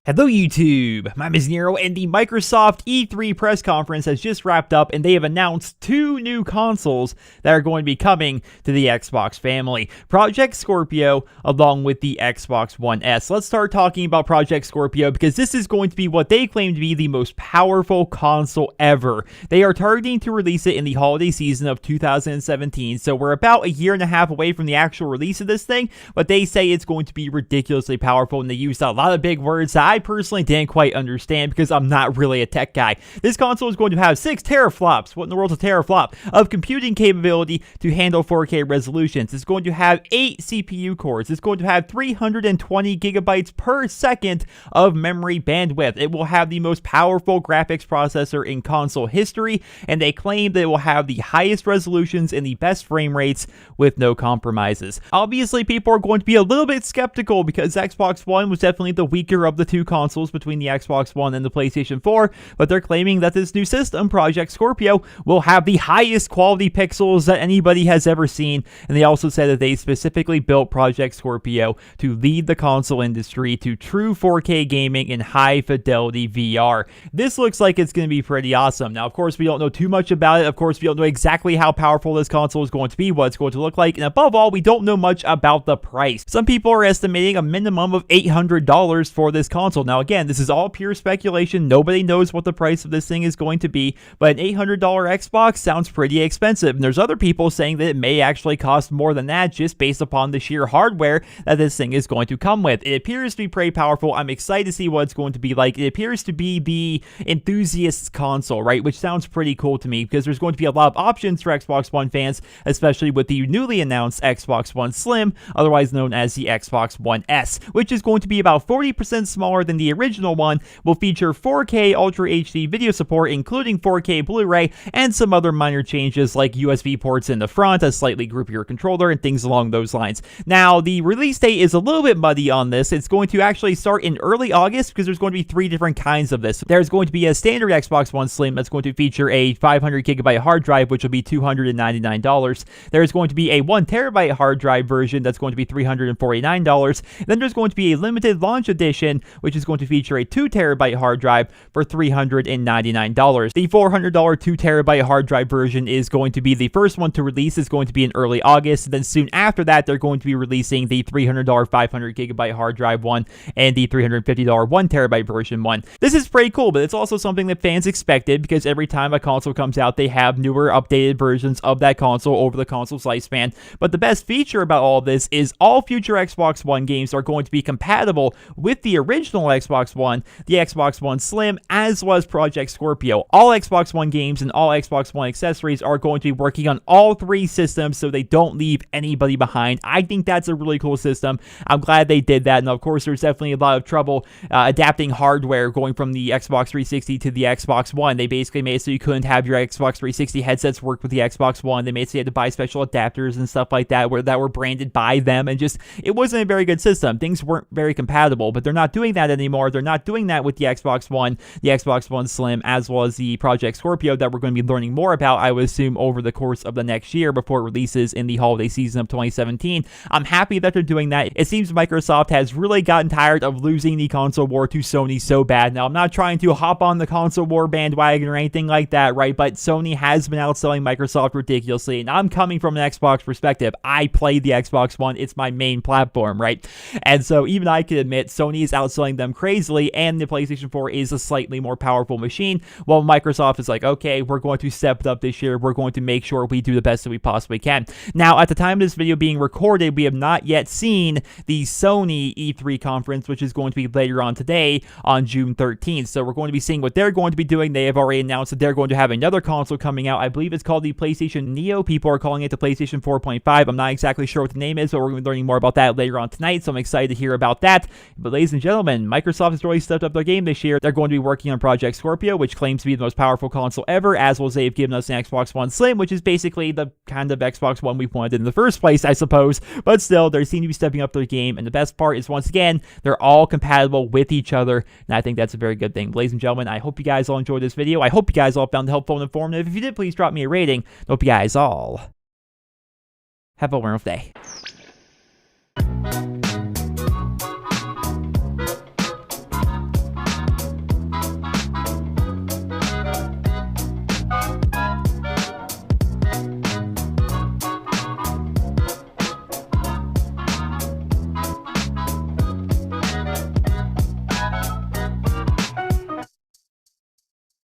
Hello YouTube, my name is Nero, and the Microsoft E3 press conference has just wrapped up, and they have announced two new consoles that are going to be coming to the Xbox family. Project Scorpio, along with the Xbox One S. Let's start talking about Project Scorpio, because this is going to be what they claim to be the most powerful console ever. They are targeting to release it in the holiday season of 2017, so we're about a year and a half away from the actual release of this thing, but they say it's going to be ridiculously powerful, and they used a lot of big words that I personally didn't quite understand because I'm not really a tech guy. This console is going to have 6 teraflops, what in the world's a teraflop, of computing capability to handle 4K resolutions. It's going to have 8 CPU cores. It's going to have 320 gigabytes per second of memory bandwidth. It will have the most powerful graphics processor in console history, and they claim that it will have the highest resolutions and the best frame rates with no compromises. Obviously, people are going to be a little bit skeptical because Xbox One was definitely the weaker of the two consoles between the Xbox One and the PlayStation 4, but they're claiming that this new system, Project Scorpio, will have the highest quality pixels that anybody has ever seen, and they also said that they specifically built Project Scorpio to lead the console industry to true 4K gaming in high fidelity VR. This looks like it's going to be pretty awesome. Now, of course, we don't know too much about it. Of course, we don't know exactly how powerful this console is going to be, what it's going to look like, and above all, we don't know much about the price. Some people are estimating a minimum of $800 for this console. Now, again, this is all pure speculation. Nobody knows what the price of this thing is going to be, but an $800 Xbox sounds pretty expensive. And there's other people saying that it may actually cost more than that just based upon the sheer hardware that this thing is going to come with. It appears to be pretty powerful. I'm excited to see what it's going to be like. It appears to be the enthusiast's console, right? Which sounds pretty cool to me because there's going to be a lot of options for Xbox One fans, especially with the newly announced Xbox One Slim, otherwise known as the Xbox One S, which is going to be about 40% smaller than the original one, will feature 4K Ultra HD video support, including 4K Blu-ray, and some other minor changes like USB ports in the front, a slightly groupier controller, and things along those lines. Now, the release date is a little bit muddy on this. It's going to actually start in early August because there's going to be 3 different kinds of this. There's going to be a standard Xbox One Slim that's going to feature a 500 gigabyte hard drive, which will be $299. There's going to be a 1 terabyte hard drive version that's going to be $349. Then there's going to be a limited launch edition, which is going to feature a 2 terabyte hard drive for $399. The $400 2 terabyte hard drive version is going to be the first one to release. It's going to be in early August. Then soon after that, they're going to be releasing the $300 500 gigabyte hard drive one and the $350 1 terabyte version one. This is pretty cool, but it's also something that fans expected because every time a console comes out, they have newer, updated versions of that console over the console's lifespan. But the best feature about all of this is all future Xbox One games are going to be compatible with the original Xbox One, the Xbox One Slim, as well as Project Scorpio. All Xbox One games and all Xbox One accessories are going to be working on all 3 systems so they don't leave anybody behind. I think that's a really cool system. I'm glad they did that, and of course there's definitely a lot of trouble adapting hardware going from the Xbox 360 to the Xbox One. They basically made it so you couldn't have your Xbox 360 headsets work with the Xbox One. They made it so you had to buy special adapters and stuff like that that were branded by them, and just, it wasn't a very good system. Things weren't very compatible, but they're not doing that anymore. They're not doing that with the Xbox One, the Xbox One Slim, as well as the Project Scorpio that we're going to be learning more about, I would assume, over the course of the next year before it releases in the holiday season of 2017. I'm happy that they're doing that. It seems Microsoft has really gotten tired of losing the console war to Sony so bad. Now, I'm not trying to hop on the console war bandwagon or anything like that, right? But Sony has been outselling Microsoft ridiculously, and I'm coming from an Xbox perspective. I play the Xbox One. It's my main platform, right? And so even I can admit Sony is outselling them crazily, and the PlayStation 4 is a slightly more powerful machine, while Microsoft is like, okay, we're going to step it up this year. We're going to make sure we do the best that we possibly can. Now, at the time of this video being recorded, we have not yet seen the Sony E3 conference, which is going to be later on today on June 13th. So we're going to be seeing what they're going to be doing. They have already announced that they're going to have another console coming out. I believe it's called the PlayStation Neo. People are calling it the PlayStation 4.5. I'm not exactly sure what the name is, but we're going to be learning more about that later on tonight, so I'm excited to hear about that. But ladies and gentlemen, Microsoft has really stepped up their game this year. They're going to be working on Project Scorpio, which claims to be the most powerful console ever, as well as they've given us an Xbox One Slim, which is basically the kind of Xbox One we wanted in the first place, I suppose. But still, they seem to be stepping up their game, and the best part is, once again, they're all compatible with each other, and I think that's a very good thing. Ladies and gentlemen, I hope you guys all enjoyed this video. I hope you guys all found it helpful and informative. If you did, please drop me a rating. I hope you guys all have a wonderful day.